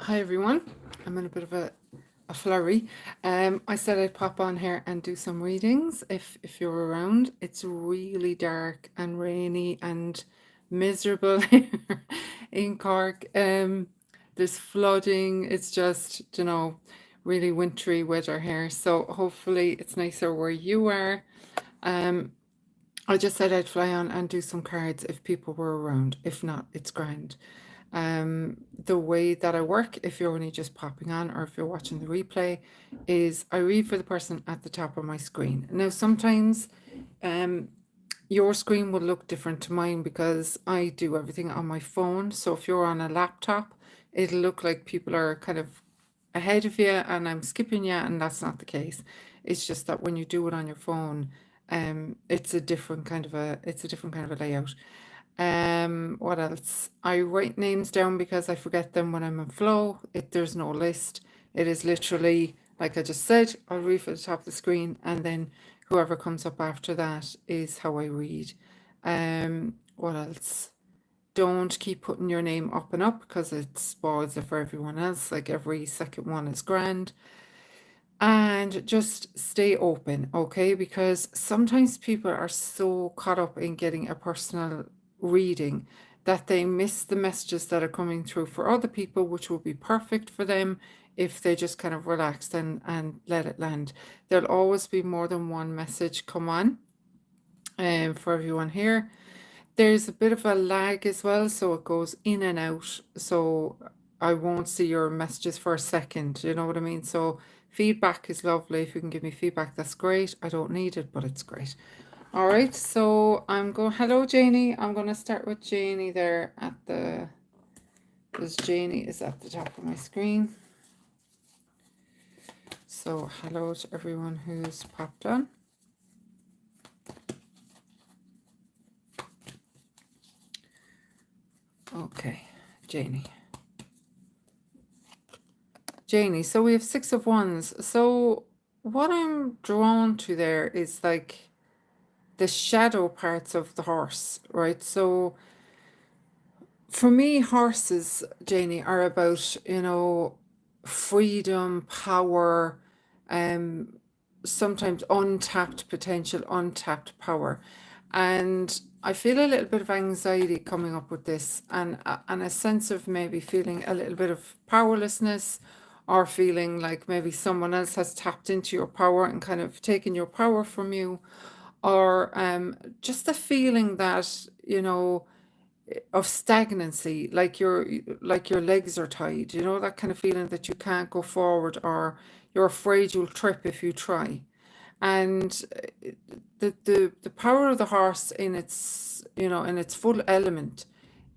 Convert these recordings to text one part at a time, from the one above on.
Hi everyone. I'm in a bit of a flurry. I said I'd pop on here and do some readings if you're around. It's really dark and rainy and miserable here in Cork. There's flooding. It's just, really wintry weather here. So hopefully it's nicer where you are. Um, I just said I'd fly on and do some cards if people were around. If not, it's grand. The way that I work, if you're only just popping on or if you're watching the replay, is I read for the person at the top of my screen. Now, sometimes your screen will look different to mine because I do everything on my phone. So if you're on a laptop, it'll look like people are kind of ahead of you and I'm skipping you, and that's not the case. It's just that when you do it on your phone, it's a different kind of a layout. What else? I write names down because I forget them when I'm in flow. There's no list. It is literally, like I just said, I'll read for the top of the screen and then whoever comes up after that is how I read. What else? Don't keep putting your name up and up because it spoils it for everyone else. Like every second one is grand. And just stay open, okay? Because sometimes people are so caught up in getting a personal reading that they miss the messages that are coming through for other people, which will be perfect for them if they just kind of relaxed and let it land. There'll always be more than one message come on for everyone here. There's a bit of a lag as well, so it goes in and out. So I won't see your messages for a second. You know what I mean? So feedback is lovely. If you can give me feedback, that's great. I don't need it, but it's great. All right, so hello, Janie. I'm going to start with Janie there because Janie is at the top of my screen. So hello to everyone who's popped on. Okay, Janie. Janie, so we have 6 of Wands. So what I'm drawn to there is like the shadow parts of the horse, right? So for me, horses, Janie, are about, freedom, power, sometimes untapped potential, untapped power. And I feel a little bit of anxiety coming up with this and a sense of maybe feeling a little bit of powerlessness or feeling like maybe someone else has tapped into your power and kind of taken your power from you, or just a feeling that, of stagnancy, like your legs are tied, that kind of feeling that you can't go forward or you're afraid you'll trip if you try. And the power of the horse in its full element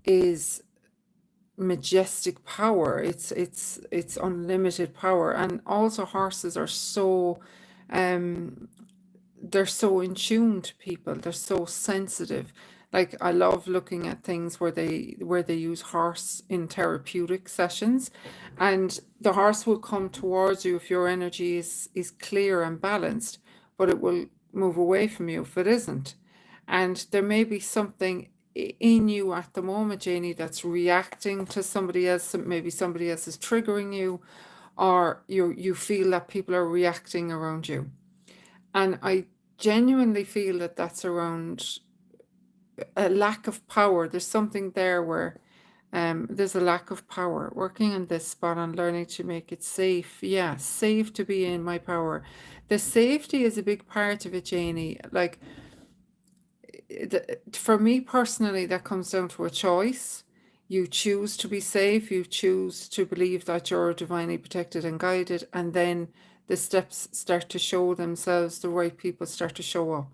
is majestic power. It's unlimited power. And also horses are so they're so in tune to people. They're so sensitive. Like I love looking at things where they use horse in therapeutic sessions, and the horse will come towards you if your energy is clear and balanced, but it will move away from you if it isn't. And there may be something in you at the moment, Janie, that's reacting to somebody else. Maybe somebody else is triggering you, or you feel that people are reacting around you. And I genuinely feel that that's around a lack of power. There's something there where there's a lack of power. Working on this spot on learning to make it safe. Yeah, safe to be in my power. The safety is a big part of it, Janie. Like, for me personally, that comes down to a choice. You choose to be safe. You choose to believe that you're divinely protected and guided. And then the steps start to show themselves. The right people start to show up.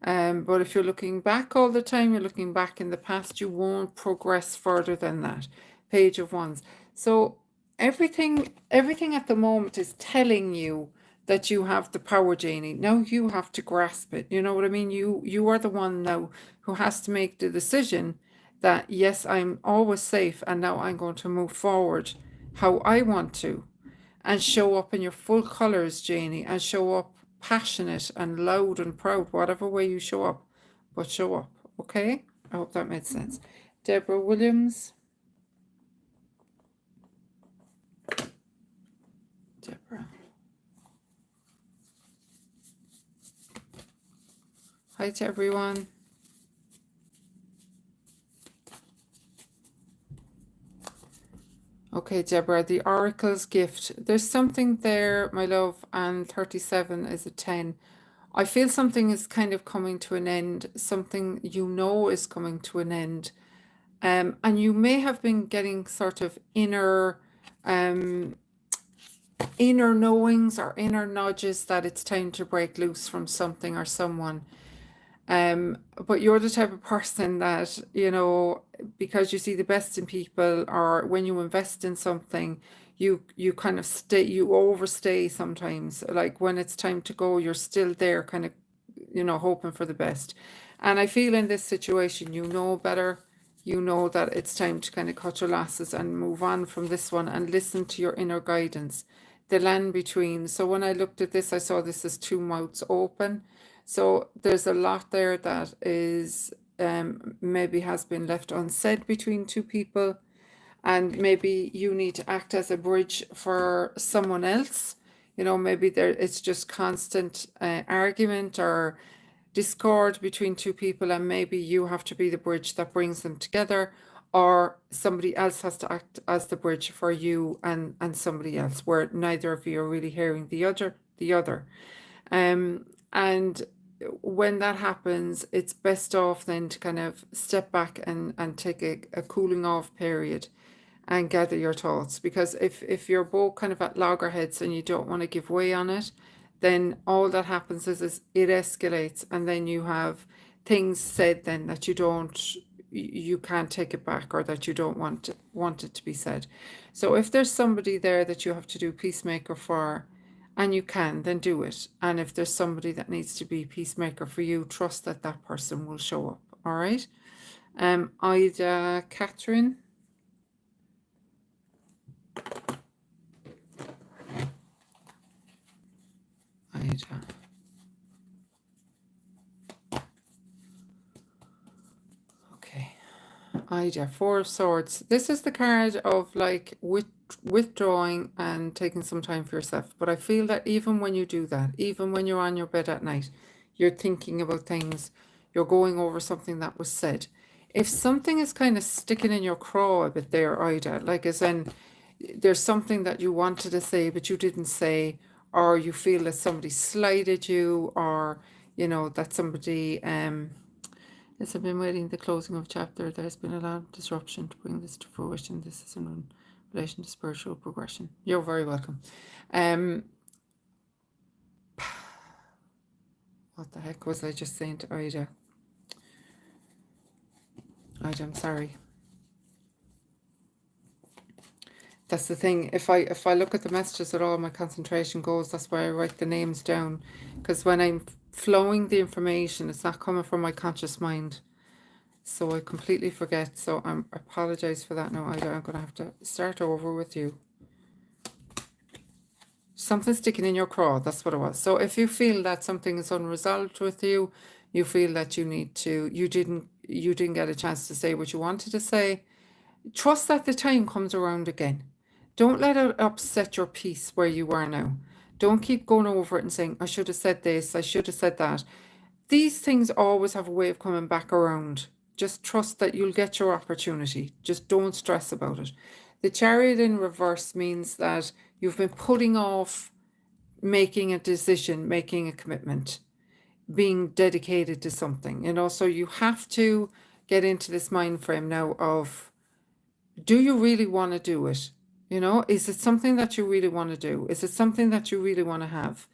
But if you're looking back all the time, you're looking back in the past, you won't progress further than that. Page of Wands. So everything at the moment is telling you that you have the power, Janie. Now you have to grasp it. You know what I mean? You are the one now who has to make the decision that, yes, I'm always safe, and now I'm going to move forward how I want to and show up in your full colors, Janie, and show up passionate and loud and proud, whatever way you show up, but show up, okay? I hope that made sense. Deborah Williams. Hi to everyone. Okay, Deborah, the Oracle's gift. There's something there, my love, and 37 is a 10. I feel something is kind of coming to an end. Something you know is coming to an end. And you may have been getting sort of um, inner knowings or inner nudges that it's time to break loose from something or someone. But you're the type of person that, because you see the best in people, or when you invest in something, you kind of you overstay sometimes. Like when it's time to go, you're still there, kind of, hoping for the best. And I feel in this situation, you know better. You know that it's time to kind of cut your losses and move on from this one and listen to your inner guidance, the land between. So when I looked at this, I saw this as two mouths open. So there's a lot there that is maybe has been left unsaid between two people, and maybe you need to act as a bridge for someone else. Maybe there it's just constant argument or discord between two people, and maybe you have to be the bridge that brings them together, or somebody else has to act as the bridge for you and somebody else, where neither of you are really hearing the other. And when that happens, it's best off then to kind of step back and take a cooling off period and gather your thoughts. Because if you're both kind of at loggerheads and you don't want to give way on it, then all that happens is it escalates, and then you have things said then that you can't take it back, or that you don't want it to be said. So if there's somebody there that you have to do peacemaker for, and you can, then do it. And if there's somebody that needs to be peacemaker for you, trust that that person will show up. All right. Ida, Catherine. Ida. Okay. Ida, Four of Swords. This is the card of like withdrawing and taking some time for yourself. But I feel that even when you do that, even when you're on your bed at night, you're thinking about things, you're going over something that was said. If something is kind of sticking in your craw a bit there, Ida, like as in there's something that you wanted to say but you didn't say, or you feel that somebody slighted you, or that somebody yes, I've been waiting the closing of chapter. There's been a lot of disruption to bring this to fruition. This is in relation to spiritual progression. You're very welcome. What the heck was I just saying to Ida? Ida, I'm sorry. That's the thing. If I look at the messages at all, my concentration goes. That's why I write the names down, because when I'm flowing the information, it's not coming from my conscious mind. So I completely forget. So I apologize for that. No, I'm going to have to start over with you. Something sticking in your craw. That's what it was. So if you feel that something is unresolved with you, you feel that you didn't get a chance to say what you wanted to say, trust that the time comes around again. Don't let it upset your peace where you are now. Don't keep going over it and saying, I should have said this, I should have said that. These things always have a way of coming back around. Just trust that you'll get your opportunity. Just don't stress about it. The Chariot in reverse means that you've been putting off making a decision, making a commitment, being dedicated to something. So you have to get into this mind frame now of, do you really want to do it? Is it something that you really want to do? Is it something that you really want to have?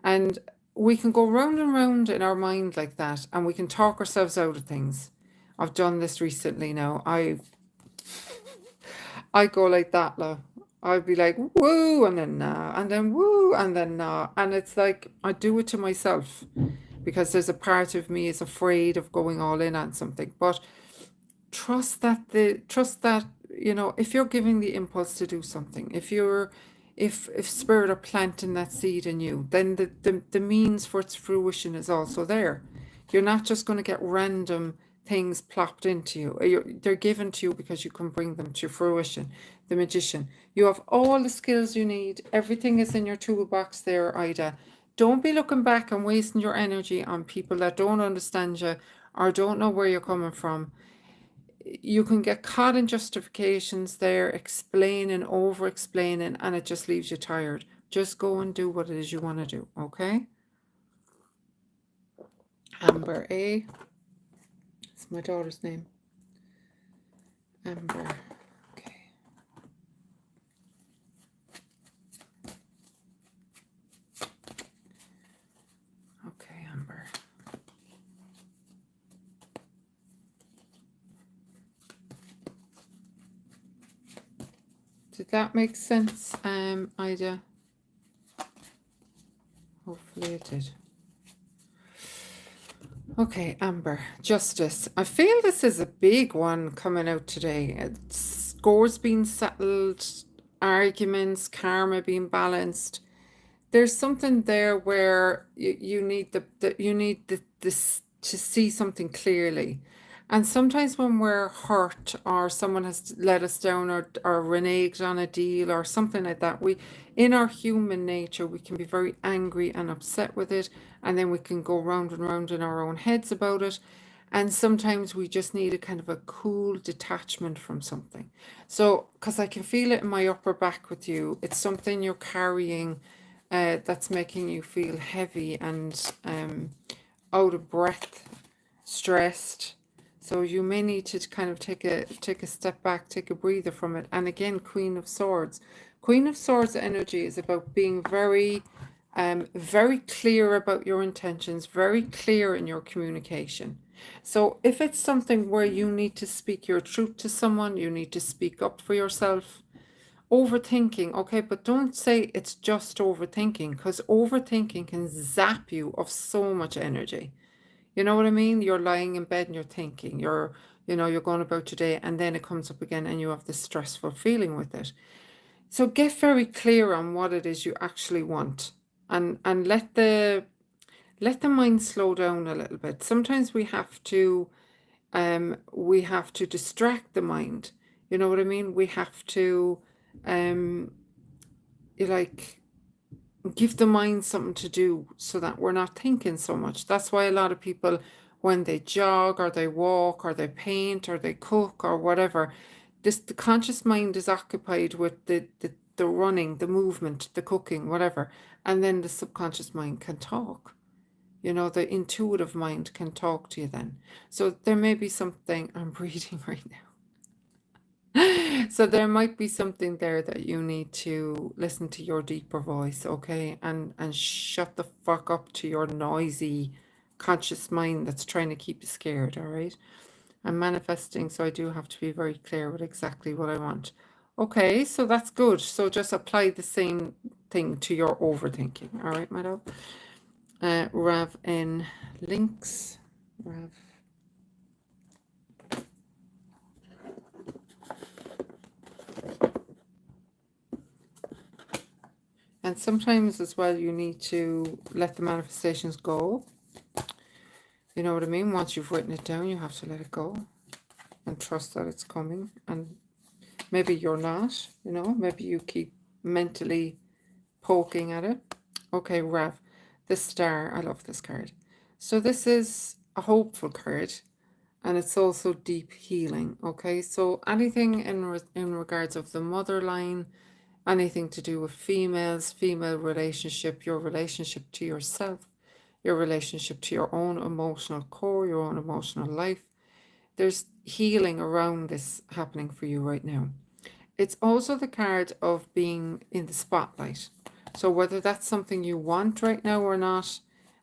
And we can go round and round in our mind like that, and we can talk ourselves out of things. I've done this recently now. I go like that, love. I'd be like, woo, and then nah, and then woo, and then nah. And it's like, I do it to myself because there's a part of me is afraid of going all in on something. But trust that if you're giving the impulse to do something, if spirit are planting that seed in you, then the means for its fruition is also there. You're not just going to get random things plopped into you. They're given to you because you can bring them to fruition. The magician, you have all the skills you need. Everything is in your toolbox there, Ida. don't be looking back and wasting your energy on people that don't understand you or don't know where you're coming from. You can get caught in justifications there, explaining, over explaining, and it just leaves you tired. Just go and do what it is you want to do, okay? Amber A. It's my daughter's name. Amber. Okay. Okay, Amber. Did that make sense, Ida? Hopefully it did. Okay, Amber, justice. I feel this is a big one coming out today. Scores being settled, arguments, karma being balanced. There's something there where you need this to see something clearly. And sometimes when we're hurt or someone has let us down or reneged on a deal or something like that, we, in our human nature, we can be very angry and upset with it. And then we can go round and round in our own heads about it. And sometimes we just need a kind of a cool detachment from something. So, because I can feel it in my upper back with you, it's something you're carrying that's making you feel heavy and out of breath, stressed. So you may need to kind of take a step back, take a breather from it. And again, Queen of Swords. Queen of Swords energy is about being very clear about your intentions, very clear in your communication. So if it's something where you need to speak your truth to someone, you need to speak up for yourself. Overthinking, okay, but don't say it's just overthinking, because overthinking can zap you of so much energy. You know what I mean? You're lying in bed and you're thinking, you're going about your day, and then it comes up again and you have this stressful feeling with it. So get very clear on what it is you actually want, and let the mind slow down a little bit. Sometimes we have to distract the mind. You know what I mean? We have to give the mind something to do so that we're not thinking so much. That's why a lot of people, when they jog or they walk or they paint or they cook or whatever, the conscious mind is occupied with the running, the movement, the cooking, whatever. And then the subconscious mind can talk. The intuitive mind can talk to you then. So there may be something, I'm breathing right now. So there might be something there that you need to listen to your deeper voice, okay? And shut the fuck up to your noisy conscious mind that's trying to keep you scared, all right? I'm manifesting, so I do have to be very clear with exactly what I want. Okay, so that's good. So just apply the same thing to your overthinking, all right, my love? Rav in links. Rav. And sometimes as well, you need to let the manifestations go. You know what I mean? Once you've written it down, you have to let it go and trust that it's coming. And maybe you're not, maybe you keep mentally poking at it. Okay, Rav, the star. I love this card. So this is a hopeful card, and it's also deep healing. Okay, so anything in regards of the mother line, anything to do with female relationship, your relationship to yourself, your relationship to your own emotional core, your own emotional life. There's healing around this happening for you right now. It's also the card of being in the spotlight. So whether that's something you want right now or not,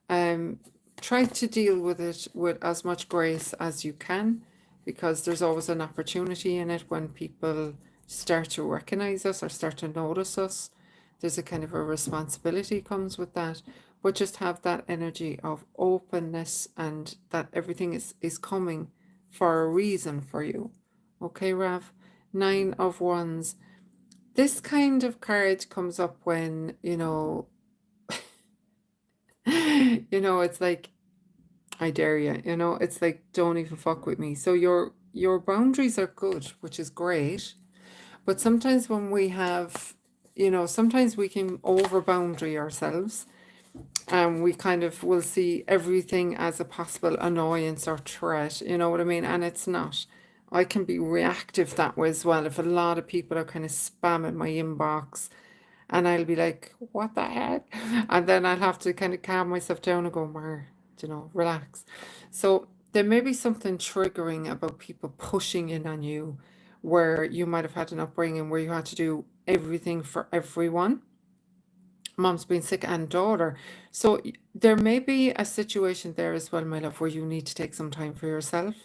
try to deal with it with as much grace as you can, because there's always an opportunity in it when people start to recognize us or start to notice us. There's a kind of a responsibility comes with that, but just have that energy of openness and that everything is coming for a reason for you. Okay, Rav? 9 of Wands. This kind of card comes up when, it's like, I dare you, it's like, don't even fuck with me. So your boundaries are good, which is great. But sometimes when we have, sometimes we can over boundary ourselves. And we kind of will see everything as a possible annoyance or threat, you know what I mean? And it's not. I can be reactive that way as well. If a lot of people are kind of spamming my inbox, and I'll be like, what the heck? And then I'll have to kind of calm myself down and go, Mar, relax. So there may be something triggering about people pushing in on you, where you might have had an upbringing where you had to do everything for everyone, mom's been sick and daughter. So there may be a situation there as well, my love, where you need to take some time for yourself.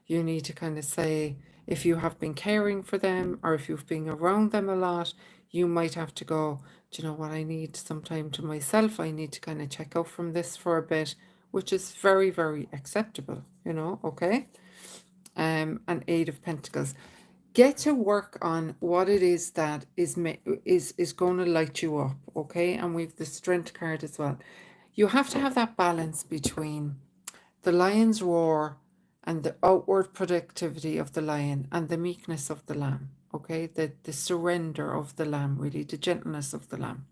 You need to kind of say, if you have been caring for them or if you've been around them a lot, you might have to go, do you know what, I need some time to myself. I need to kind of check out from this for a bit, which is very, very acceptable, okay? And Eight of Pentacles. Get to work on what it is that is going to light you up, okay? And we've the Strength card as well. You have to have that balance between the lion's roar and the outward productivity of the lion and the meekness of the lamb, okay? The surrender of the lamb, really, the gentleness of the lamb.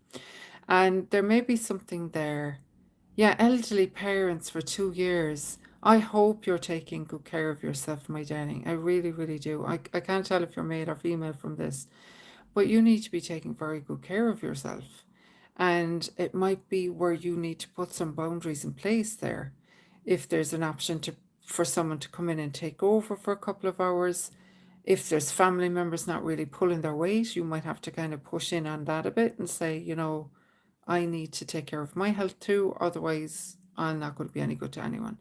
And there may be something there. Yeah, elderly parents for 2 years. I hope you're taking good care of yourself, my darling. I really, really do. I can't tell if you're male or female from this, but you need to be taking very good care of yourself. And it might be where you need to put some boundaries in place there. If there's an option for someone to come in and take over for a couple of hours, if there's family members not really pulling their weight, you might have to kind of push in on that a bit and say, I need to take care of my health too, otherwise I'm not going to be any good to anyone.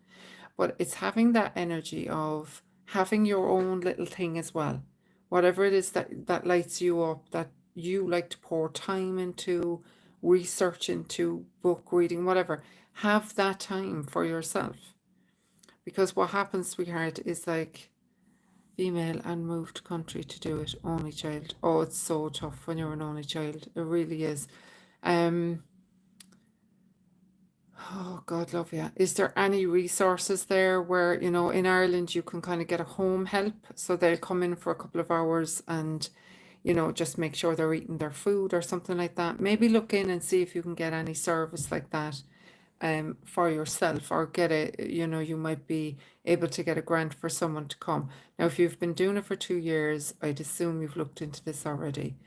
But it's having that energy of having your own little thing as well. Whatever it is that lights you up, that you like to pour time into, research into, book reading, whatever. Have that time for yourself. Because what happens, sweetheart, is like female and moved country to do it, only child. Oh, it's so tough when you're an only child. It really is. Oh, God love you. Is there any resources there where, in Ireland you can kind of get a home help? So they'll come in for a couple of hours and, just make sure they're eating their food or something like that. Maybe look in and see if you can get any service like that for yourself, or get you might be able to get a grant for someone to come. Now, if you've been doing it for 2 years, I'd assume you've looked into this already.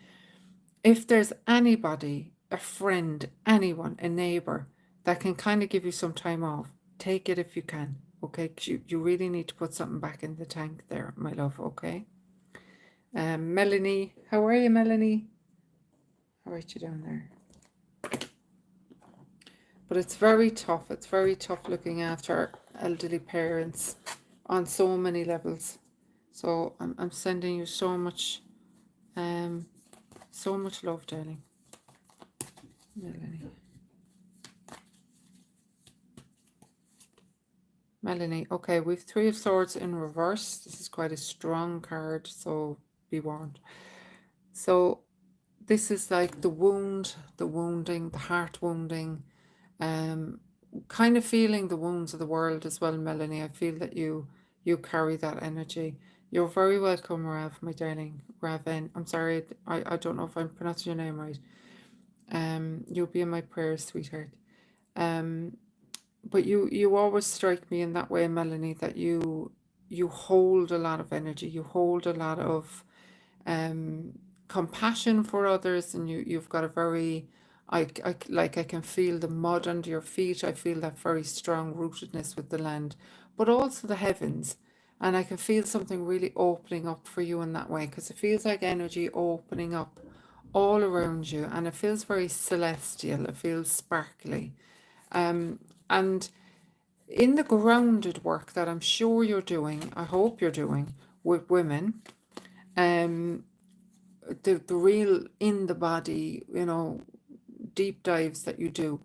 If there's anybody, a friend, anyone, a neighbor that can kind of give you some time off, take it if you can, okay? 'Cause you really need to put something back in the tank there, my love, okay? Melanie, how are you, Melanie? I'll write you down there. But it's very tough. It's very tough looking after elderly parents on so many levels. So I'm sending you so much love, darling. Melanie, okay, we've Three of Swords in reverse. This is quite a strong card, so be warned. So this is like the wound, the wounding, the heart wounding, kind of feeling the wounds of the world as well, Melanie. I feel that you carry that energy. You're very welcome, Rav, my darling. Raven. I'm sorry, I don't know if I'm pronouncing your name right. You'll be in my prayers, sweetheart. But you always strike me in that way, Melanie, that you hold a lot of energy. You hold a lot of compassion for others, and you've got a very, I can feel the mud under your feet. I feel that very strong rootedness with the land, but also the heavens. And I can feel something really opening up for you in that way, because it feels like energy opening up all around you, and it feels very celestial. It feels sparkly. And in the grounded work that I'm sure you're doing, I hope you're doing with women, the real in the body, deep dives that you do,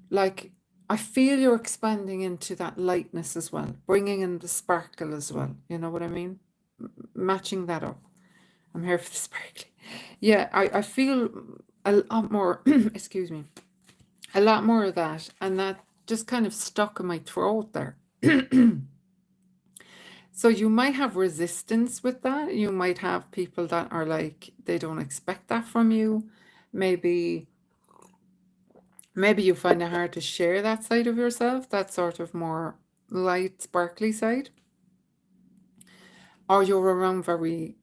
like I feel you're expanding into that lightness as well, bringing in the sparkle as well. You know what I mean? Matching that up. I'm here for the sparkly. Yeah, I feel a lot more, excuse me, a lot more of that, and that just kind of stuck in my throat there. So you might have resistance with that. You might have people that are like, they don't expect that from you. Maybe Maybe you find it hard to share that side of yourself, that sort of more light, sparkly side, or you're around very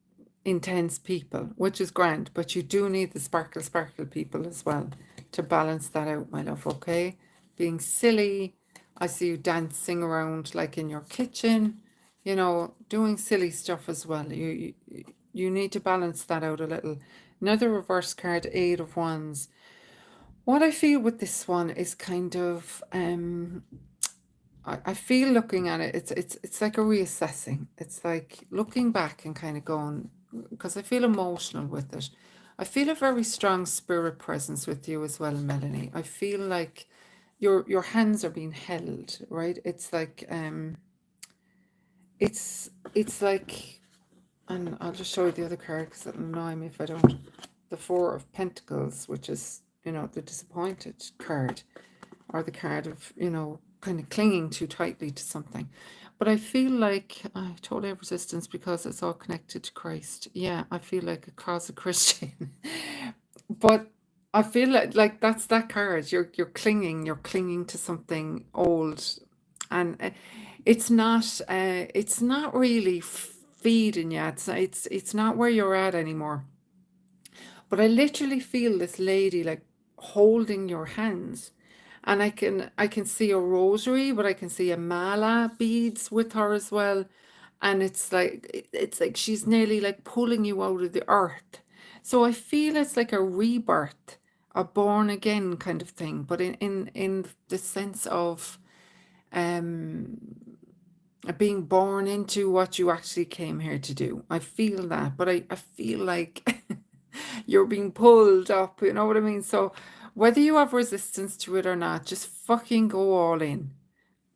intense people, which is grand, but you do need the sparkle, sparkle people as well to balance that out, my love, okay? Being silly, I see you dancing around like in your kitchen, you know, doing silly stuff as well. You need to balance that out a little. Another reverse card, Eight of Wands. What I feel with this one is kind of I feel looking at it, it's like a reassessing. It's like looking back and kind of going, because I feel emotional with it. I feel a very strong spirit presence with you as well, Melanie. I feel like your hands are being held, right? It's like, and I'll just show you the other card because it'll annoy me if I don't. The Four of Pentacles, which is, you know, the disappointed card, or the card of, you know, kind of clinging too tightly to something. But I feel like I totally have resistance because it's all connected to Christ. Yeah, I feel like a closet Christian. But I feel like that's that card. You're clinging to something old, and it's not really feeding you. It's not where you're at anymore. But I literally feel this lady like holding your hands. And I can see a rosary, but I can see a mala beads with her as well. And it's like she's nearly like pulling you out of the earth. So I feel it's like a rebirth, a born again kind of thing, but in the sense of um being born into what you actually came here to do. I feel that, but I feel like you're being pulled up, you know what I mean? So whether you have resistance to it or not, just fucking go all in.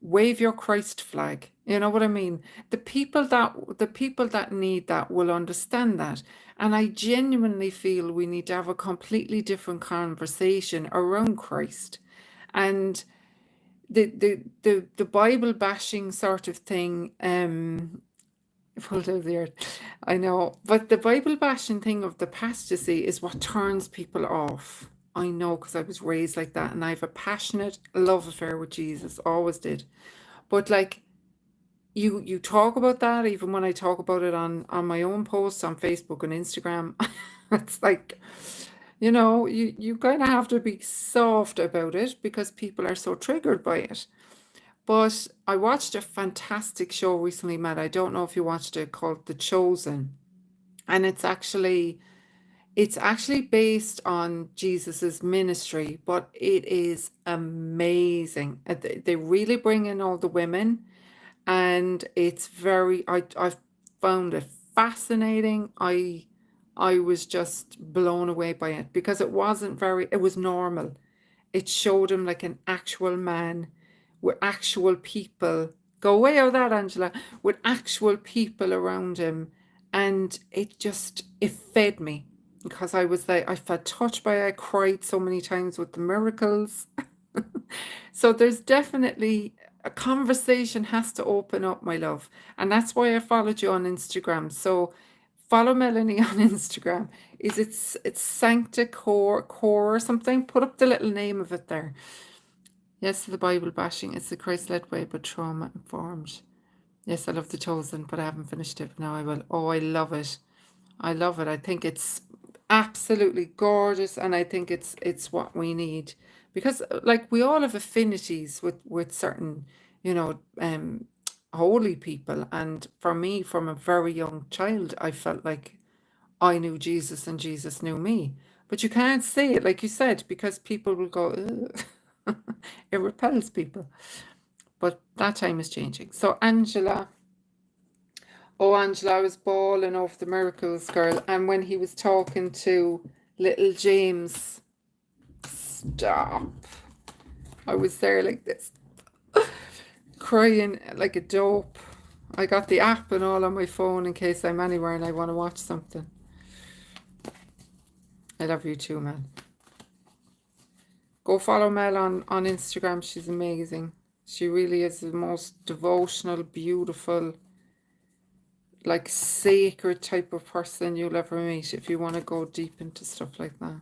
Wave your Christ flag. You know what I mean? The people that need that will understand that. And I genuinely feel we need to have a completely different conversation around Christ. And the Bible bashing sort of thing, full of the earth. I know, but the Bible bashing thing of the papacy is what turns people off. I know because I was raised like that, and I have a passionate love affair with Jesus, always did. But like you talk about that, even when I talk about it on my own posts on Facebook and Instagram, it's like, you know, you kind of have to be soft about it because people are so triggered by it. But I watched a fantastic show recently, Matt. I don't know if you watched it, called The Chosen. And it's actually based on Jesus's ministry, but it is amazing. They really bring in all the women, and it's very I've found it fascinating. I was just blown away by it because it was normal. It showed him like an actual man with actual people. Go away out of that, Angela. With actual people around him. And it fed me because I was like, I felt touched by it. I cried so many times with the miracles. So there's definitely a conversation has to open up, my love. And that's why I followed you on Instagram. So follow Melanie on Instagram. It's Sancta Core or something? Put up the little name of it there. Yes, the Bible bashing. It's the Christ-led way, but trauma-informed. Yes, I love The Chosen, but I haven't finished it. Now I will. Oh, I love it. I love it. I think it's absolutely gorgeous, and I think it's what we need because, like, we all have affinities with certain, you know, holy people. And for me, from a very young child, I felt like I knew Jesus and Jesus knew me. But you can't say it, like you said, because people will go, "Ugh." It repels people. But that time is changing. So, Angela, oh, Angela, I was bawling over the miracles, girl. And when he was talking to little James, stop. I was there like this, crying like a dope. I got the app and all on my phone in case I'm anywhere and I want to watch something. I love you too, man. Go follow Mel on Instagram. She's amazing. She really is the most devotional, beautiful, like sacred type of person you'll ever meet if you want to go deep into stuff like that.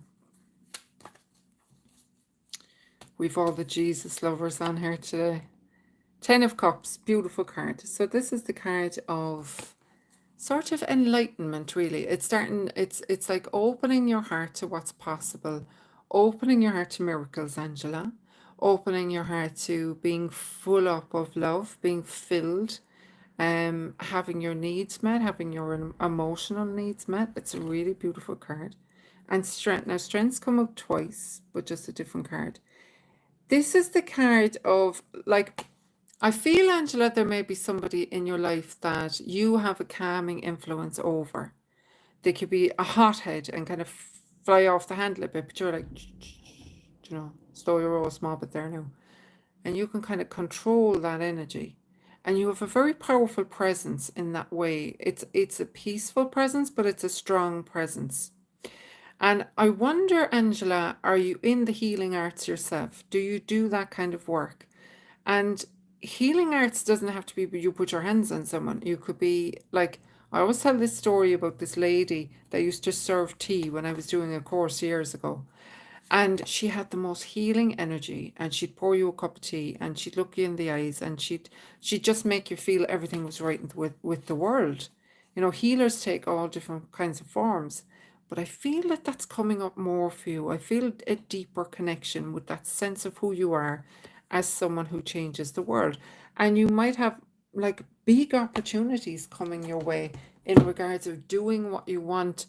We've all the Jesus lovers on here today. 10 of Cups, beautiful card. So this is the card of sort of enlightenment, really. It's like opening your heart to what's possible, opening your heart to miracles, Angela, opening your heart to being full up of love, being filled, having your needs met, having your emotional needs met. It's a really beautiful card. And strength. Now, strengths come up twice, but just a different card. This is the card of, like, I feel, Angela, there may be somebody in your life that you have a calming influence over. They could be a hothead and kind of fly off the handle a bit, but you're like, slow your roll, small bit there now. And you can kind of control that energy. And you have a very powerful presence in that way. It's a peaceful presence, but it's a strong presence. And I wonder, Angela, are you in the healing arts yourself? Do you do that kind of work? And healing arts doesn't have to be you put your hands on someone. You could be like, I always tell this story about this lady that used to serve tea when I was doing a course years ago. And she had the most healing energy, and she'd pour you a cup of tea and she'd look you in the eyes, and she'd just make you feel everything was right with the world. You know, healers take all different kinds of forms, but I feel that that's coming up more for you. I feel a deeper connection with that sense of who you are as someone who changes the world. And you might have like big opportunities coming your way in regards of doing what you want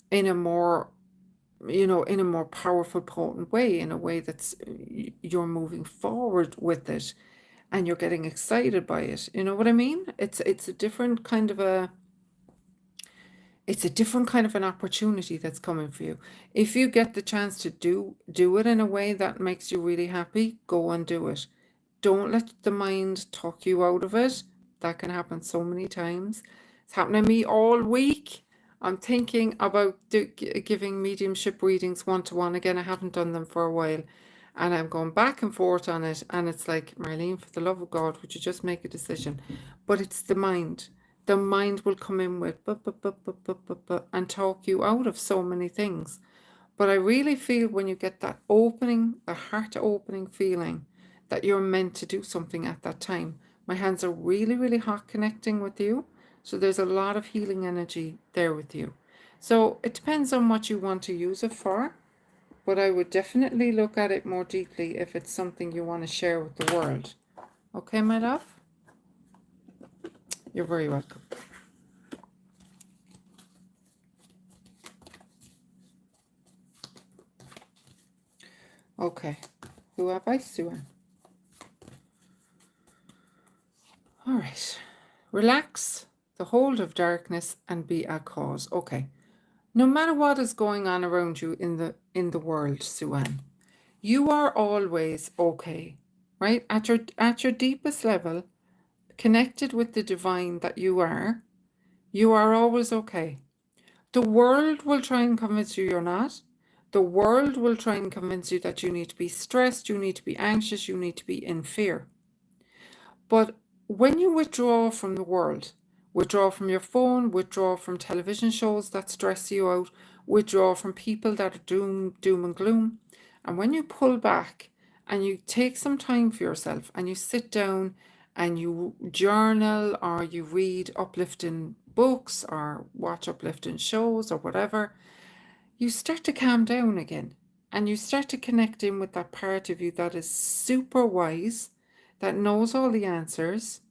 in a more, in a more powerful, potent way, in a way that's you're moving forward with it and you're getting excited by it. You know what I mean? It's a different kind of an opportunity that's coming for you. If you get the chance to do it in a way that makes you really happy, go and do it. Don't let the mind talk you out of it. That can happen so many times. It's happening to me all week. I'm thinking about giving mediumship readings one-to-one again. I haven't done them for a while. And I'm going back and forth on it. And it's like, Marlene, for the love of God, would you just make a decision? But it's the mind. The mind will come in with and talk you out of so many things. But I really feel when you get that opening, the heart opening feeling that you're meant to do something at that time. My hands are really, really hot connecting with you. So there's a lot of healing energy there with you. So it depends on what you want to use it for. But I would definitely look at it more deeply if it's something you want to share with the world. Okay, my love? You're very welcome. Okay, who have I, Suan? All right, relax the hold of darkness and be a cause. Okay, no matter what is going on around you in the world, Suan, you are always okay, right? At your deepest level, connected with the divine that you are always okay. The world will try and convince you you're not. The world will try and convince you that you need to be stressed, you need to be anxious, you need to be in fear. But when you withdraw from the world, withdraw from your phone, withdraw from television shows that stress you out, withdraw from people that are doom and gloom, and when you pull back and you take some time for yourself and you sit down and you journal or you read uplifting books or watch uplifting shows or whatever, you start to calm down again and you start to connect in with that part of you that is super wise, that knows all the answers,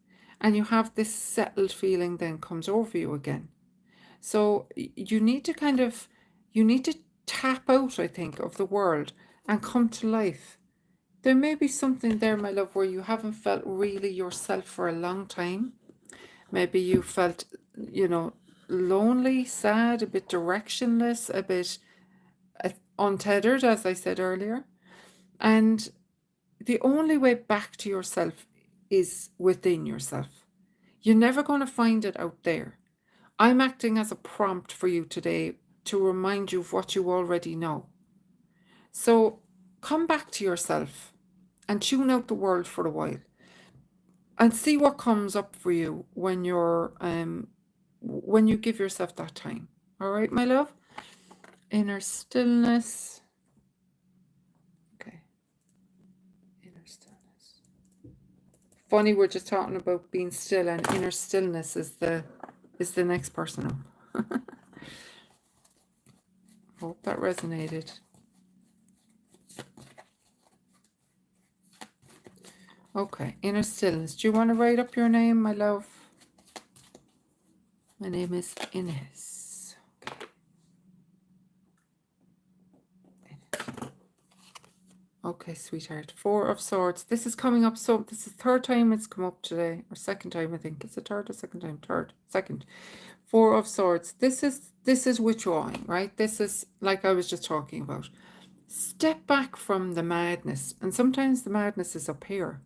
and you have this settled feeling then comes over you again. So you need to tap out, I think, of the world and come to life. There may be something there, my love, where you haven't felt really yourself for a long time. Maybe you felt, lonely, sad, a bit directionless, a bit untethered, as I said earlier. And the only way back to yourself is within yourself. You're never going to find it out there. I'm acting as a prompt for you today to remind you of what you already know. So come back to yourself and tune out the world for a while and see what comes up for you when you give yourself that time. All right, my love? Inner stillness. Okay. funny, we're just talking about being still, and inner stillness is the next person up. Hope that resonated. Okay, inner stillness. Do you want to write up your name, my love? My name is Ines. Okay, sweetheart. 4 of Swords. This is coming up. So this is the third time it's come up today, or second time, I think. It's the third or second time. Second. 4 of Swords. This is withdrawing, right? This is like I was just talking about. Step back from the madness, and sometimes the madness is up here,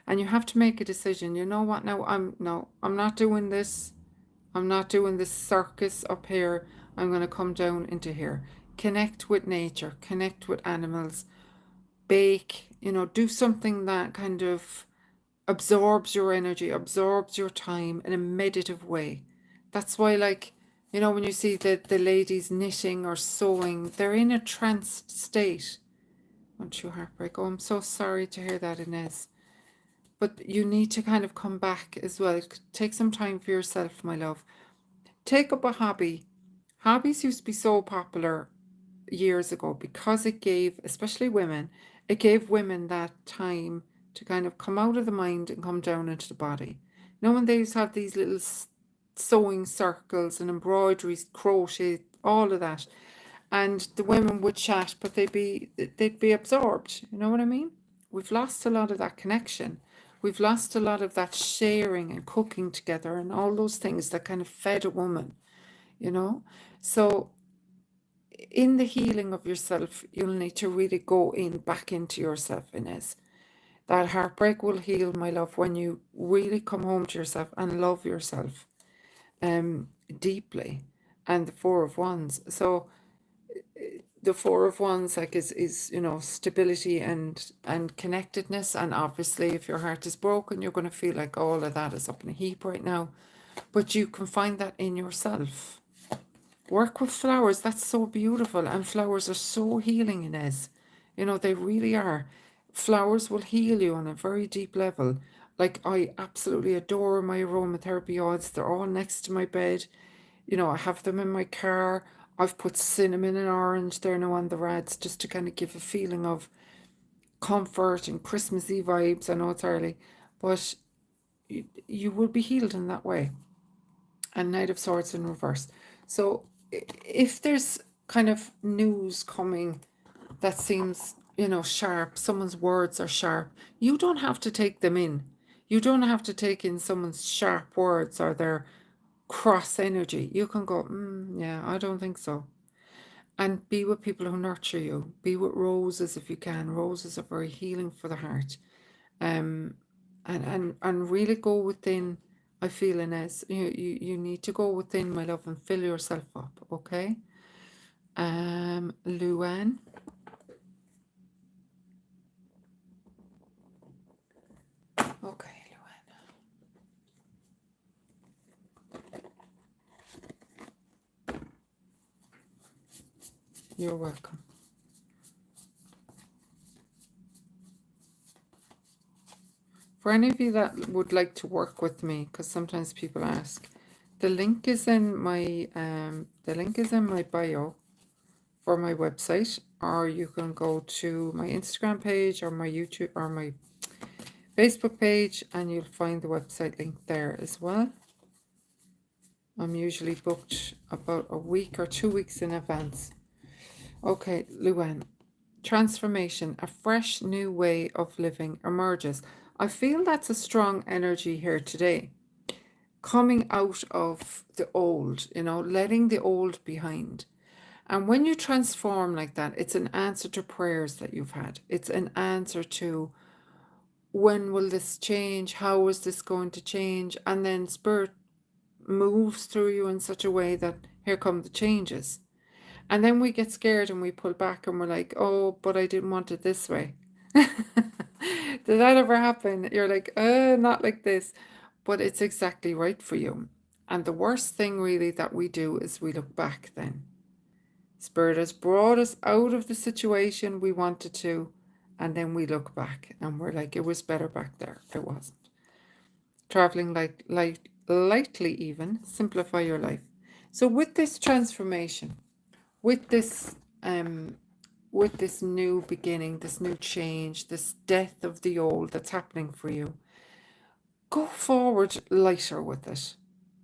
and you have to make a decision. You know what? Now I'm not doing this. I'm not doing this circus up here. I'm going to come down into here. Connect with nature. Connect with animals. Bake. Do something that kind of absorbs your energy, absorbs your time in a meditative way. That's why, like, when you see the ladies knitting or sewing, they're in a trance state. Aren't you heartbreak? Oh, I'm so sorry to hear that, Inez. But you need to kind of come back as well. Take some time for yourself, my love. Take up a hobby. Hobbies used to be so popular years ago because it gave, especially women, it gave women that time to kind of come out of the mind and come down into the body. When they used to have these little sewing circles and embroideries, crochet, all of that, and the women would chat, but they'd be absorbed. You know what I mean? We've lost a lot of that connection. We've lost a lot of that sharing and cooking together and all those things that kind of fed a woman, So in the healing of yourself, you'll need to really go back into yourself, Inez. That heartbreak will heal, my love, when you really come home to yourself and love yourself deeply. And the 4 of Wands. So the 4 of Wands, like, is stability and connectedness. And obviously, if your heart is broken, you're going to feel like all of that is up in a heap right now. But you can find that in yourself. Work with flowers. That's so beautiful. And flowers are so healing, Inez. They really are. Flowers will heal you on a very deep level. Like, I absolutely adore my aromatherapy oils. They're all next to my bed. I have them in my car. I've put cinnamon and orange there now on the rads just to kind of give a feeling of comfort and Christmassy vibes. I know it's early, but you will be healed in that way. And Knight of Swords in reverse. So if there's kind of news coming that seems, sharp, someone's words are sharp, you don't have to take them in. You don't have to take in someone's sharp words or their cross energy. You can go, yeah, I don't think so. And be with people who nurture you. Be with roses if you can. Roses are very healing for the heart. And really go within. I feel, Inez, you need to go within, my love, and fill yourself up, okay? Luan. Okay, Luan. You're welcome. For any of you that would like to work with me, because sometimes people ask, the link is in my bio for my website, or you can go to my Instagram page or my YouTube or my Facebook page, and you'll find the website link there as well. I'm usually booked about a week or 2 weeks in advance. Okay, Luan. Transformation, a fresh new way of living emerges. I feel that's a strong energy here today. Coming out of the old, letting the old behind. And when you transform like that, it's an answer to prayers that you've had. It's an answer to, when will this change? How is this going to change? And then Spirit moves through you in such a way that here come the changes. And then we get scared and we pull back and we're like, oh, but I didn't want it this way. Did that ever happen? You're like, not like this. But it's exactly right for you. And the worst thing really that we do is we look back then. Spirit has brought us out of the situation we wanted to, and then we look back and we're like, it was better back there. It wasn't. traveling lightly even, simplify your life. So with this transformation, with this new beginning, this new change, this death of the old that's happening for you, go forward lighter with it.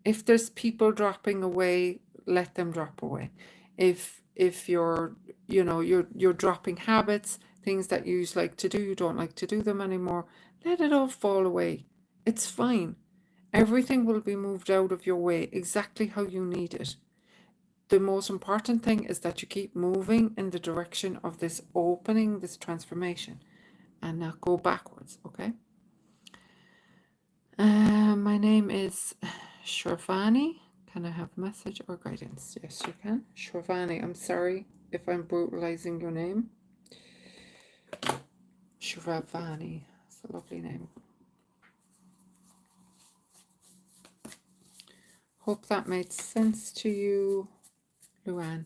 If there's people dropping away, let them drop away. If you're, you know, you're dropping habits, things that you used like to do, you don't like to do them anymore, let it all fall away. It's fine. Everything will be moved out of your way exactly how you need it. The most important thing is that you keep moving in the direction of this opening, this transformation, and not go backwards, okay? My name is Shravani. Can I have message or guidance? Yes, you can. Shravani, I'm sorry if I'm brutalizing your name. Shravani, it's a lovely name. Hope that made sense to you, Luan.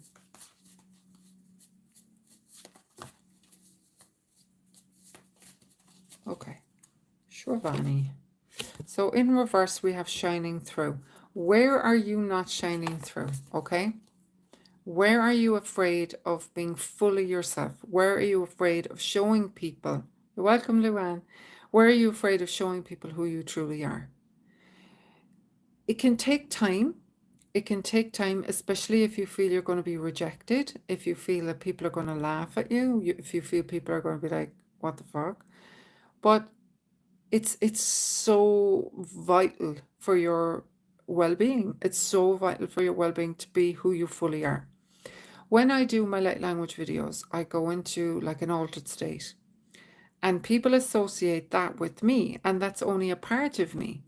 Okay, Shravani. So in reverse, we have shining through. Where are you not shining through? Okay. Where are you afraid of being fully yourself? Where are you afraid of showing people? You're welcome, Luan. Where are you afraid of showing people who you truly are? It can take time. It can take time, especially if you feel you're going to be rejected, if you feel that people are going to laugh at you, if you feel people are going to be like, what the fuck? But it's so vital for your well-being. It's so vital for your well-being to be who you fully are. When I do my light language videos, I go into like an altered state, and people associate that with me, and that's only a part of me.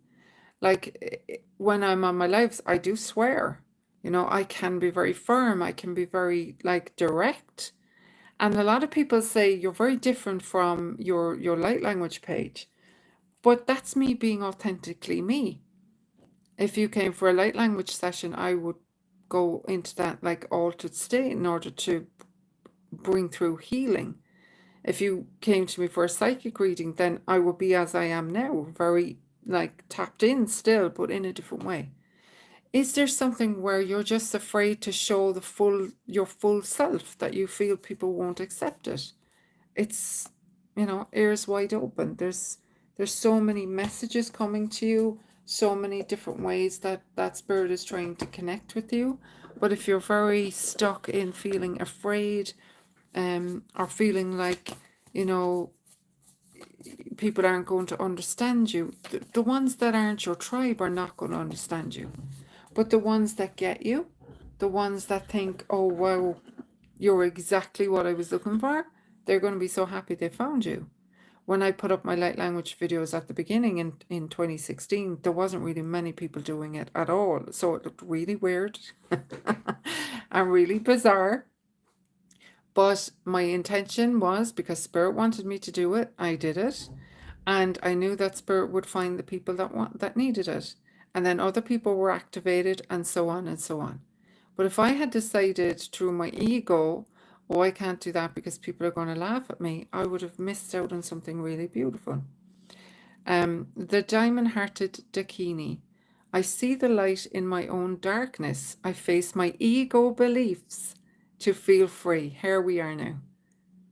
Like when I'm on my lives, I do swear. You know, I can be very firm. I can be very like direct. And a lot of people say you're very different from your light language page. But that's me being authentically me. If you came for a light language session, I would go into that like altered state in order to bring through healing. If you came to me for a psychic reading, then I would be as I am now, very like tapped in still, but in a different way. Is there something where you're just afraid to show your full self, that you feel people won't accept it? It's, you know, ears wide open. There's so many messages coming to you, so many different ways that spirit is trying to connect with you. But if you're very stuck in feeling afraid, or feeling like, you know, people aren't going to understand you, the ones that aren't your tribe are not going to understand you. But the ones that get you, the ones that think, oh, wow, you're exactly what I was looking for, they're going to be so happy they found you. When I put up my light language videos at the beginning in 2016, there wasn't really many people doing it at all. So it looked really weird and really bizarre. But my intention was, because Spirit wanted me to do it, I did it. And I knew that Spirit would find the people that needed it. And then other people were activated, and so on and so on. But if I had decided through my ego, oh, I can't do that because people are going to laugh at me, I would have missed out on something really beautiful. The diamond-hearted Dakini. I see the light in my own darkness. I face my ego beliefs to feel free. Here we are now.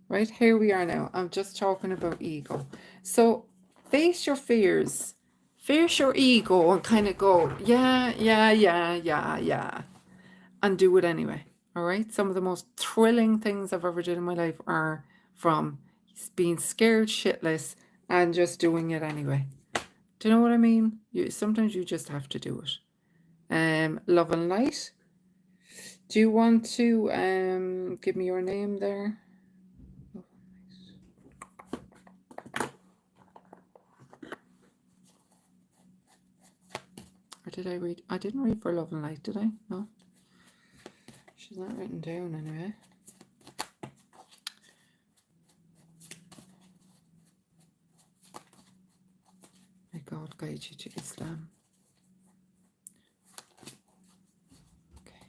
Right? Here we are now. I'm just talking about ego. So face your fears. Face your ego and kind of go, yeah, yeah, yeah, yeah, yeah. And do it anyway. All right? Some of the most thrilling things I've ever done in my life are from being scared shitless and just doing it anyway. Do you know what I mean? Sometimes you just have to do it. Love and light. Do you want to give me your name there? Or did I read? I didn't read for love and light, did I? No. She's not written down anyway. May God guide you to Islam. Okay.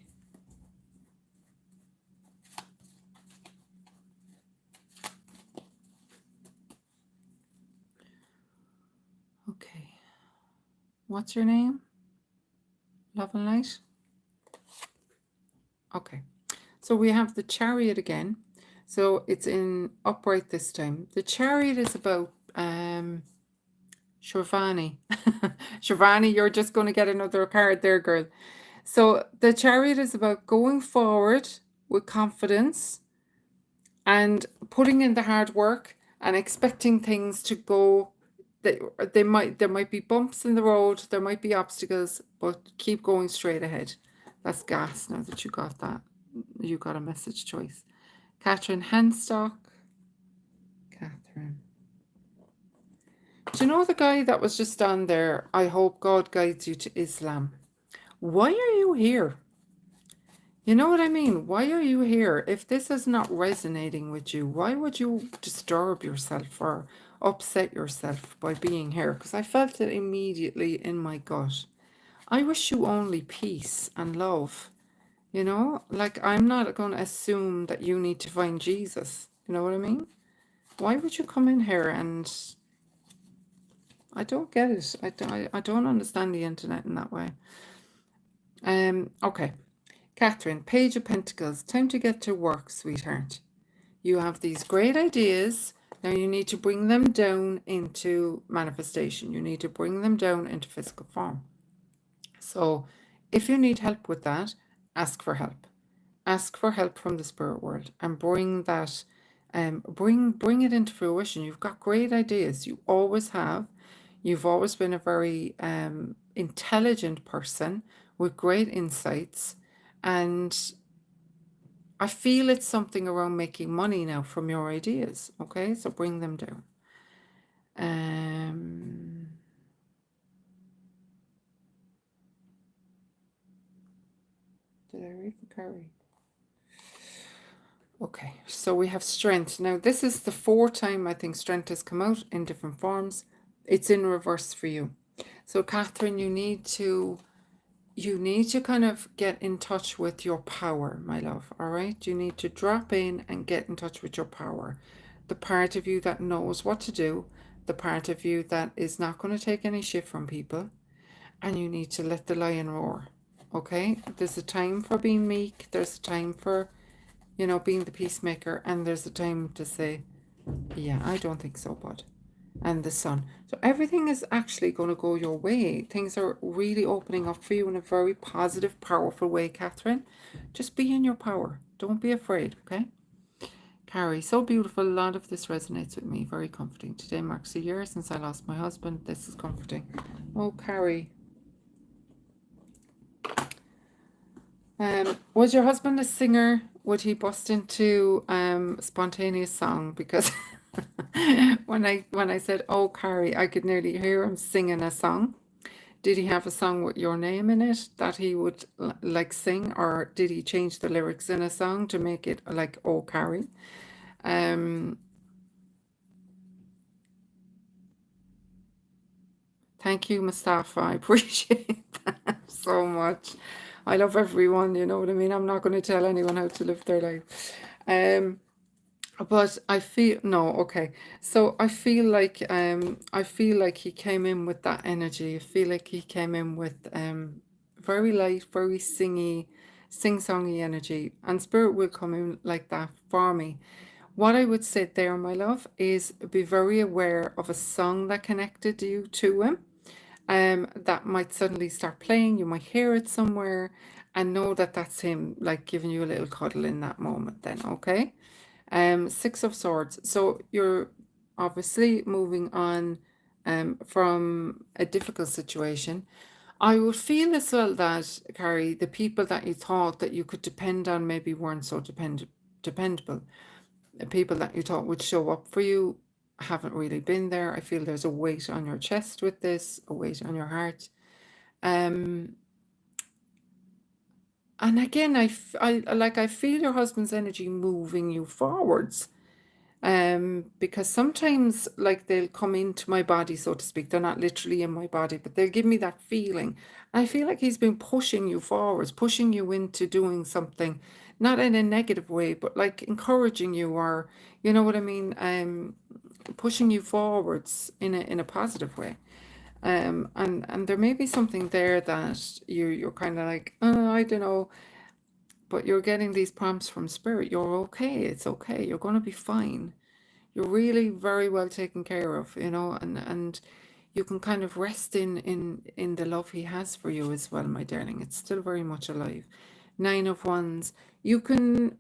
Okay. What's your name? Love and Light? Okay. So we have the Chariot again. So it's in upright this time. The Chariot is about Shivani. Shivani, you're just going to get another card there, girl. So the Chariot is about going forward with confidence and putting in the hard work and expecting things to go. There might be bumps in the road, there might be obstacles, but keep going straight ahead. That's gas. Now that you got that, you got a message choice. Catherine Henstock. Catherine. Do you know the guy that was just on there? I hope God guides you to Islam. Why are you here? You know what I mean? Why are you here? If this is not resonating with you, why would you disturb yourself or upset yourself by being here? Because I felt it immediately in my gut. I wish you only peace and love. You know, like I'm not going to assume that you need to find Jesus. You know what I mean? Why would you come in here and I don't get it. I don't understand the internet in that way. Okay. Catherine, Page of Pentacles, time to get to work, sweetheart. You have these great ideas. Now you need to bring them down into manifestation. You need to bring them down into physical form. So if you need help with that, ask for help. Ask for help from the spirit world and bring that, bring it into fruition. You've got great ideas. You always have. You've always been a very intelligent person with great insights. And I feel it's something around making money now from your ideas. Okay, so bring them down. Did I read for Carrie? Okay, so we have strength. Now, this is the 4th time I think strength has come out in different forms. It's in reverse for you. So, Catherine, you need to kind of get in touch with your power, my love. All right, you need to drop in and get in touch with your power. The part of you that knows what to do, the part of you that is not going to take any shit from people, and you need to let the lion roar. Okay, there's a time for being meek, there's a time for, you know, being the peacemaker, and there's a time to say, yeah, I don't think so, bud. And the sun. So everything is actually going to go your way. Things are really opening up for you in a very positive, powerful way, Catherine. Just be in your power. Don't be afraid, okay? Carrie, so beautiful. A lot of this resonates with me. Very comforting. Today marks a year since I lost my husband. This is comforting. Oh, Carrie. Was your husband a singer? Would he bust into spontaneous song? Because when I said, oh, Carrie, I could nearly hear him singing a song. Did he have a song with your name in it that he would like sing, or did he change the lyrics in a song to make it like, oh, Carrie? Thank you, Mustafa. I appreciate that so much. I love everyone, you know what I mean? I'm not going to tell anyone how to live their life. But I feel no, okay. So I feel like he came in with that energy. I feel like he came in with very light, very sing-songy energy. And spirit will come in like that for me. What I would say there, my love, is be very aware of a song that connected you to him. That might suddenly start playing. You might hear it somewhere, and know that that's him, like giving you a little cuddle in that moment. Then, okay. 6 of Swords. So you're obviously moving on from a difficult situation. I would feel as well that, Carrie, the people that you thought that you could depend on maybe weren't so dependable. The people that you thought would show up for you haven't really been there. I feel there's a weight on your chest with this, a weight on your heart. And again, I feel your husband's energy moving you forwards. Because sometimes like they'll come into my body, so to speak. They're not literally in my body, but they'll give me that feeling. I feel like he's been pushing you forwards, pushing you into doing something, not in a negative way, but like encouraging you, or you know what I mean, pushing you forwards in a positive way. And there may be something there that you're kind of like, oh, I don't know, but you're getting these prompts from spirit. You're okay. It's okay. You're going to be fine. You're really very well taken care of, you know, and you can kind of rest in the love he has for you as well, my darling. It's still very much alive. 9 of Wands. You can,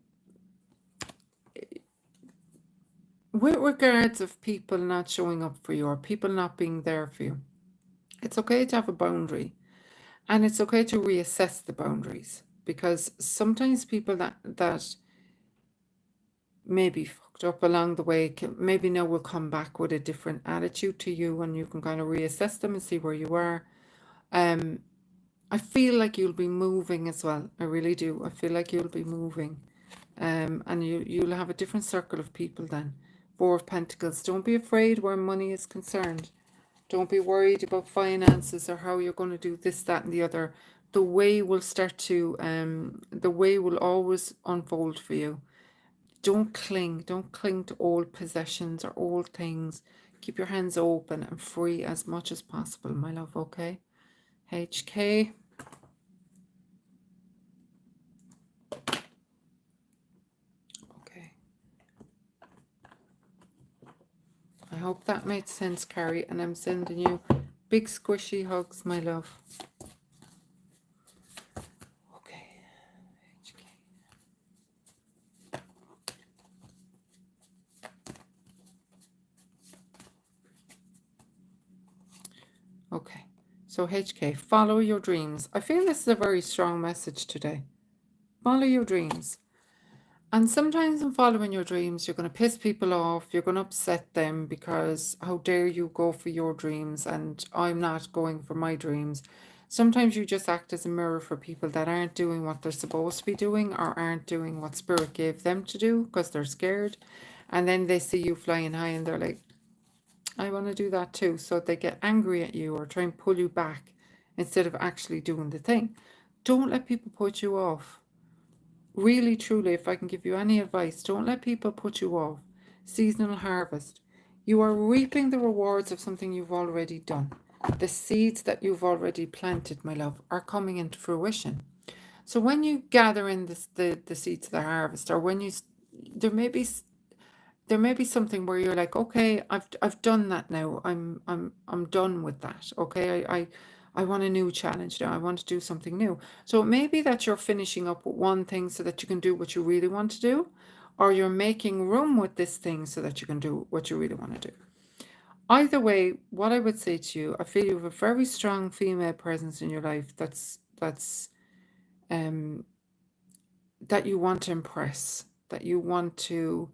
with regards of people not showing up for you or people not being there for you, it's okay to have a boundary, and it's okay to reassess the boundaries, because sometimes people that maybe fucked up along the way maybe now will come back with a different attitude to you, and you can kind of reassess them and see where you are. I feel like you'll be moving as well. I really do. I feel like you'll be moving. And you'll have a different circle of people then. 4 of Pentacles. Don't be afraid where money is concerned. Don't be worried about finances or how you're going to do this, that, and the other. The way will start to, the way will always unfold for you. Don't cling to old possessions or old things. Keep your hands open and free as much as possible, my love, okay? HK. Okay. I hope that made sense, Carrie, and I'm sending you big squishy hugs, my love. Okay. HK. Okay. So HK, follow your dreams. I feel this is a very strong message today. Follow your dreams. And sometimes in following your dreams, you're going to piss people off, you're going to upset them because how dare you go for your dreams and I'm not going for my dreams. Sometimes you just act as a mirror for people that aren't doing what they're supposed to be doing or aren't doing what Spirit gave them to do because they're scared. And then they see you flying high and they're like, I want to do that too. So they get angry at you or try and pull you back instead of actually doing the thing. Don't let people put you off. Really, truly, if I can give you any advice, don't let people put you off. Seasonal harvest. You are reaping the rewards of something you've already done. The seeds that you've already planted, my love, are coming into fruition. So when you gather in the seeds of the harvest, or when you, there may be there may be something where you're like, okay, I've done that now. I'm done with that. Okay, I want a new challenge now. I want to do something new. So it may be that you're finishing up with one thing so that you can do what you really want to do, or you're making room with this thing so that you can do what you really want to do. Either way, what I would say to you, I feel you have a very strong female presence in your life um that you want to impress, that you want to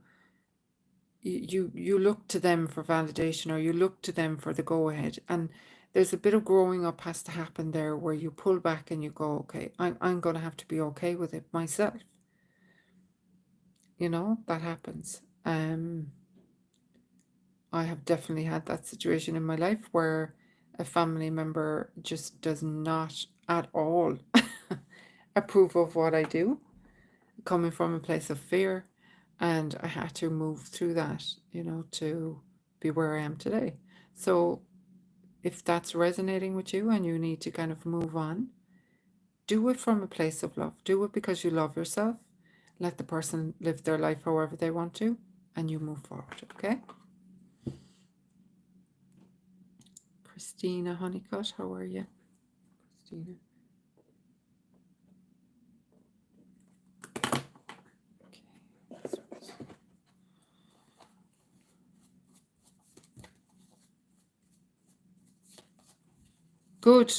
you look to them for validation, or you look to them for the go ahead, and there's a bit of growing up has to happen there where you pull back and you go, okay, I'm going to have to be okay with it myself. You know, that happens. I have definitely had that situation in my life where a family member just does not at all approve of what I do, coming from a place of fear, and I had to move through that, you know, to be where I am today. So if that's resonating with you and you need to kind of move on, do it from a place of love. Do it because you love yourself. Let the person live their life however they want to, and you move forward, okay? Christina Honeycutt, how are you? Christina. Good,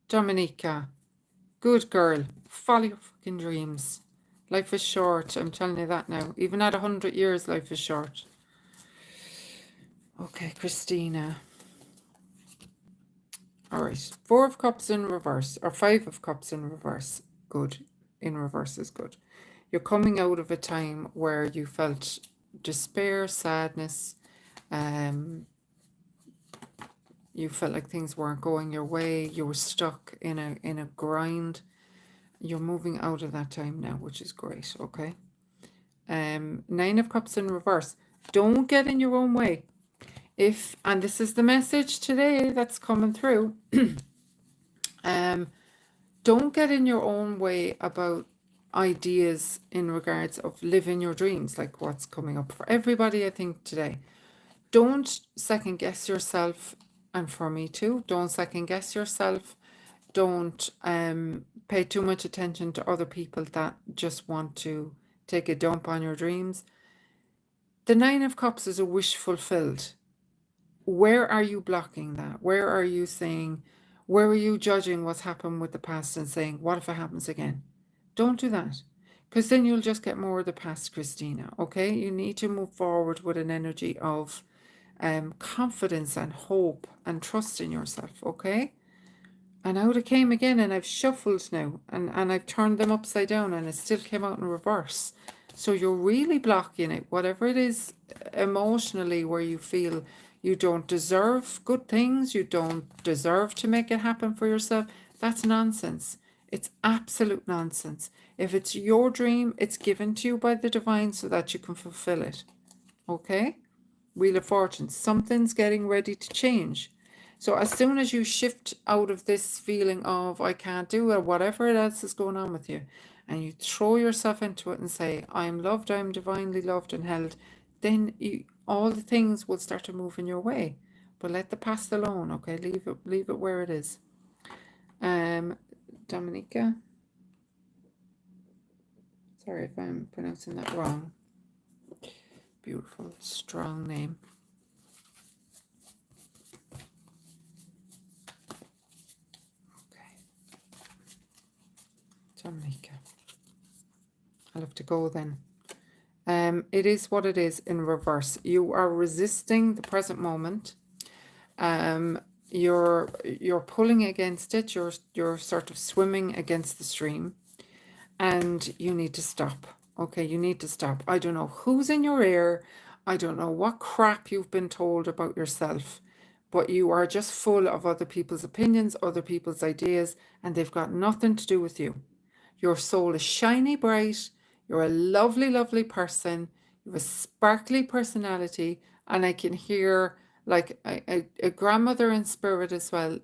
Dominica. Good girl. Follow your fucking dreams. Life is short. I'm telling you that now. Even at 100 years, life is short. Okay, Christina. All right. 4 of Cups in reverse, or 5 of Cups in reverse. Good. In reverse is good. You're coming out of a time where you felt despair, sadness. You felt like things weren't going your way. You were stuck in a grind. You're moving out of that time now, which is great. Okay. 9 of Cups in reverse. Don't get in your own way. And this is the message today that's coming through, don't get in your own way about ideas in regards of living your dreams, like what's coming up for everybody, I think, today. Don't second guess yourself, and for me too, don't second guess yourself. Don't pay too much attention to other people that just want to take a dump on your dreams. The Nine of Cups is a wish fulfilled. Where are you blocking that? Where are you saying, where are you judging what's happened with the past and saying, what if it happens again? Don't do that, because then you'll just get more of the past, Christina. Okay, you need to move forward with an energy of confidence and hope and trust in yourself. Okay, and out it came again, and I've shuffled now, and I've turned them upside down, and it still came out in reverse. So you're really blocking it, whatever it is emotionally, where you feel you don't deserve good things, you don't deserve to make it happen for yourself. That's nonsense. It's absolute nonsense. If it's your dream, it's given to you by the divine so that you can fulfill it. Okay? Wheel of Fortune. Something's getting ready to change. So as soon as you shift out of this feeling of I can't do it, or whatever else is going on with you, and you throw yourself into it and say, I'm loved, I'm divinely loved and held, then all the things will start to move in your way. But let the past alone, okay? Leave it where it is. Dominica. Sorry if I'm pronouncing that wrong. Beautiful, strong name. Dominica. I'll have to go then. It is what it is in reverse. You are resisting the present moment. You're pulling against it. You're sort of swimming against the stream, and you need to stop. Okay, you need to stop. I don't know who's in your ear. I don't know what crap you've been told about yourself, but you are just full of other people's opinions, other people's ideas, and they've got nothing to do with you. Your soul is shiny bright. You're a lovely, lovely person. You have a sparkly personality. And I can hear like a grandmother in spirit as well,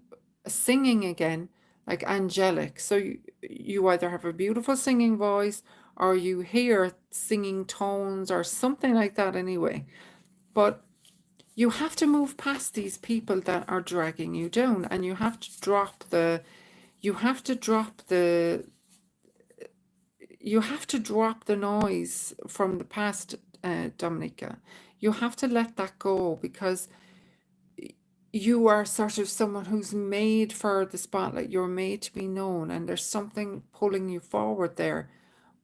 singing again, like angelic. So you either have a beautiful singing voice or you hear singing tones or something like that anyway. But you have to move past these people that are dragging you down, and you have to drop the noise from the past, Dominica. You have to let that go, because you are sort of someone who's made for the spotlight. You're made to be known, and there's something pulling you forward there.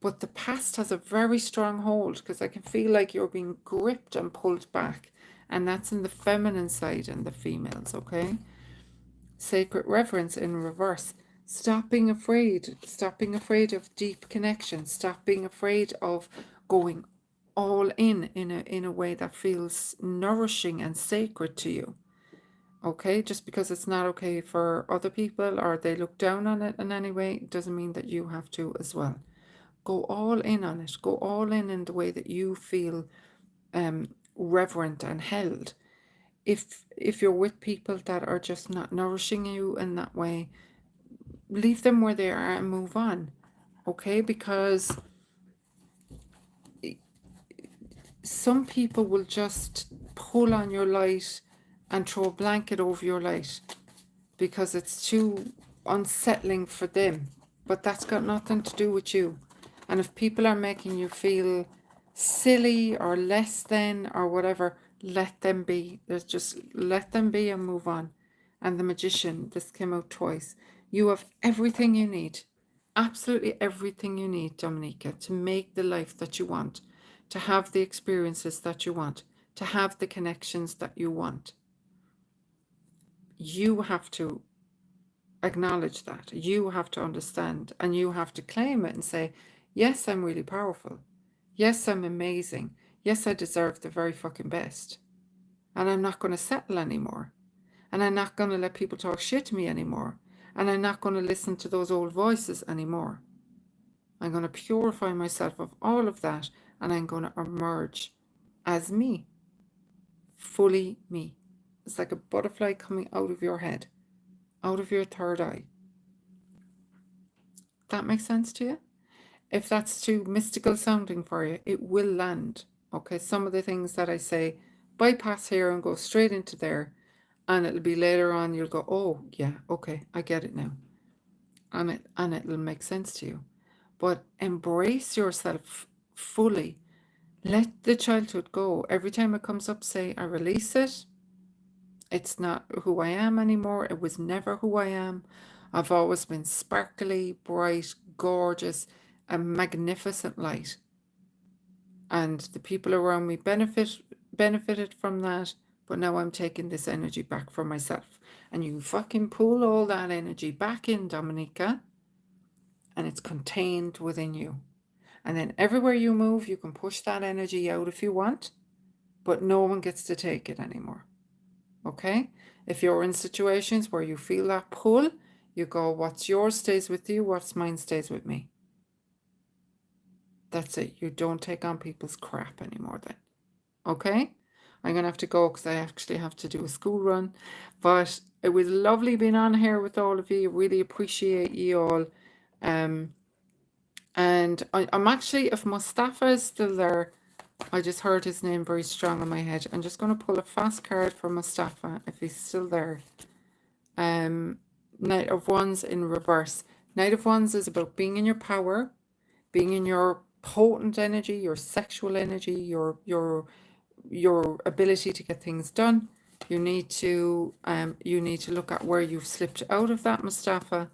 But the past has a very strong hold, because I can feel like you're being gripped and pulled back. And that's in the feminine side and the females, okay? Sacred reverence in reverse. Stop being afraid. Stop being afraid of deep connection. Stop being afraid of going all in a way that feels nourishing and sacred to you. Okay, just because it's not okay for other people or they look down on it in any way, doesn't mean that you have to as well. Go all in on it. Go all in the way that you feel reverent and held. If you're with people that are just not nourishing you in that way, leave them where they are and move on. Okay, because some people will just pull on your light and throw a blanket over your light because it's too unsettling for them. But that's got nothing to do with you. And if people are making you feel silly or less than or whatever, let them be. Just let them be and move on. And the Magician, this came out twice. You have everything you need. Absolutely everything you need, Dominica, to make the life that you want, to have the experiences that you want, to have the connections that you want. You have to acknowledge that. You have to understand, and you have to claim it and say, yes, I'm really powerful. Yes, I'm amazing. Yes, I deserve the very fucking best. And I'm not going to settle anymore. And I'm not going to let people talk shit to me anymore. And I'm not going to listen to those old voices anymore. I'm going to purify myself of all of that, and I'm going to emerge as me, fully me. It's like a butterfly coming out of your head, out of your third eye. That makes sense to you? If that's too mystical sounding for you, it will land. Okay, some of the things that I say, bypass here and go straight into there, and it'll be later on you'll go, oh yeah, okay, I get it now. And it'll make sense to you. But embrace yourself fully. Let the childhood go. Every time it comes up, say, I release it. It's not who I am anymore. It was never who I am. I've always been sparkly, bright, gorgeous, a magnificent light. And the people around me benefited from that, but now I'm taking this energy back for myself. And you fucking pull all that energy back in, Dominica, and it's contained within you. And then everywhere you move, you can push that energy out if you want, but no one gets to take it anymore. Okay? If you're in situations where you feel that pull, you go, what's yours stays with you, what's mine stays with me. That's it. You don't take on people's crap anymore then. Okay? I'm going to have to go because I actually have to do a school run. But it was lovely being on here with all of you. Really appreciate you all. And I'm actually, if Mustafa is still there, I just heard his name very strong in my head. I'm just going to pull a fast card for Mustafa if he's still there. Knight of Wands in reverse. Knight of Wands is about being in your power, being in your potent energy, your sexual energy, your ability to get things done. You need to look at where you've slipped out of that, Mustafa,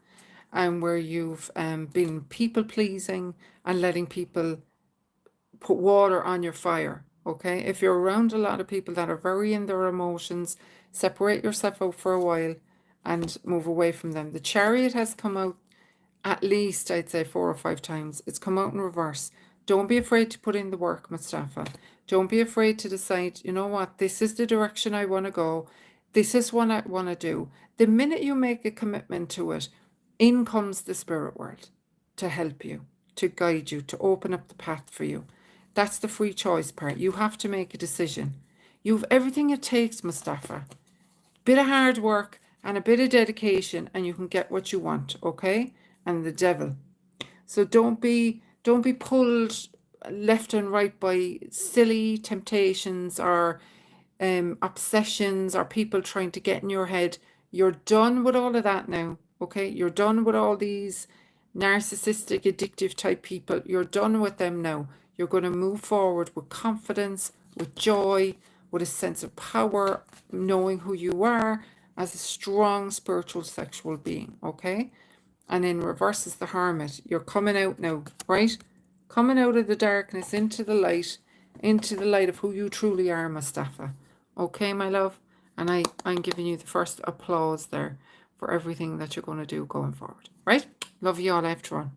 and where you've been people pleasing and letting people put water on your fire. Okay, if you're around a lot of people that are very in their emotions, separate yourself out for a while and move away from them. The Chariot has come out at least, I'd say, 4 or 5 times. It's come out in reverse. Don't be afraid to put in the work, Mustafa. Don't be afraid to decide, you know what, this is the direction I want to go. This is what I want to do. The minute you make a commitment to it, in comes the spirit world to help you, to guide you, to open up the path for you. That's the free choice part. You have to make a decision. You've everything it takes, Mustafa. Bit of hard work and a bit of dedication, and you can get what you want, okay? And the devil. So don't be pulled left and right by silly temptations or obsessions or people trying to get in your head. You're done with all of that now, okay? You're done with all these narcissistic, addictive type people. You're done with them now. You're going to move forward with confidence, with joy, with a sense of power, knowing who you are as a strong spiritual sexual being, okay? And in reverse is the Hermit. You're coming out now, right? Coming out of the darkness into the light of who you truly are, Mustafa. Okay, my love? And I'm giving you the first applause there for everything that you're going to do going forward, right? Love you all. I have to run.